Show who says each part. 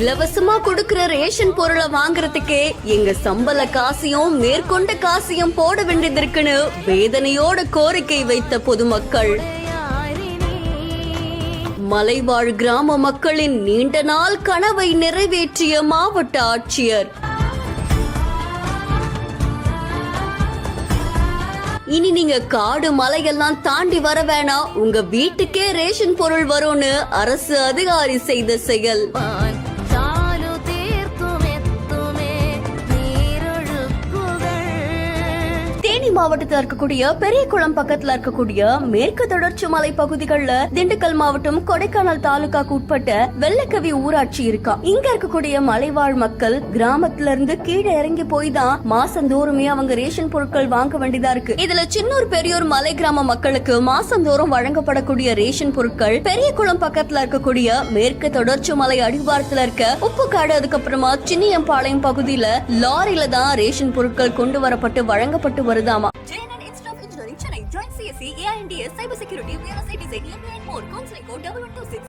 Speaker 1: இலவசமா கொடுக்கிற ரேஷன் பொருளை வாங்குறதுக்கே எங்க சம்பள காசையும் மேற்கொண்ட காசையும் போட வேண்டியது இருக்குன்னு வேதனையோட கோரிக்கை வைத்த பொதுமக்கள். மலைவாழ் கிராம மக்களின் நீண்ட நாள் கனவை நிறைவேற்றிய மாவட்ட ஆட்சியர். இனி நீங்க காடு மலையெல்லாம் தாண்டி வர வேணாம், உங்க வீட்டுக்கே ரேஷன் பொருள் வரும்னு அரசு அதிகாரி செய்த செயல். தேனி மாவட்டத்தில் இருக்கக்கூடிய பெரியகுளம் பக்கத்துல இருக்கக்கூடிய மேற்கு தொடர்ச்சி மலை பகுதிகள்ல திண்டுக்கல் மாவட்டம் கொடைக்கானல் தாலுகாக்கு உட்பட்ட வெள்ளக்கவி ஊராட்சி இருக்கா. இங்க இருக்கக்கூடிய மலைவாழ் மக்கள் கிராமத்துல இருந்து கீழே இறங்கி போய் தான் மாசந்தோறுமே அவங்க ரேஷன் பொருட்கள் வாங்க வேண்டியதா இருக்கு. இதுல சின்னூர் பெரியோர் மலை கிராம மக்களுக்கு மாசந்தோறும் வழங்கப்படக்கூடிய ரேஷன் பொருட்கள் பெரியகுளம் பக்கத்துல இருக்கக்கூடிய மேற்கு தொடர்ச்சி மலை அடிவாரத்துல இருக்க உப்புக்காடு, அதுக்கப்புறமா சின்னியம்பாளையம் பகுதியில லாரியில தான் ரேஷன் பொருட்கள் கொண்டு வரப்பட்டு வழங்கப்பட்டு வருதாமா. JNN Institute of Engineering, Chennai. Join CSE, AINDS, Cyber Security, Real Estate Design, MBA and more. Counseling code 1126.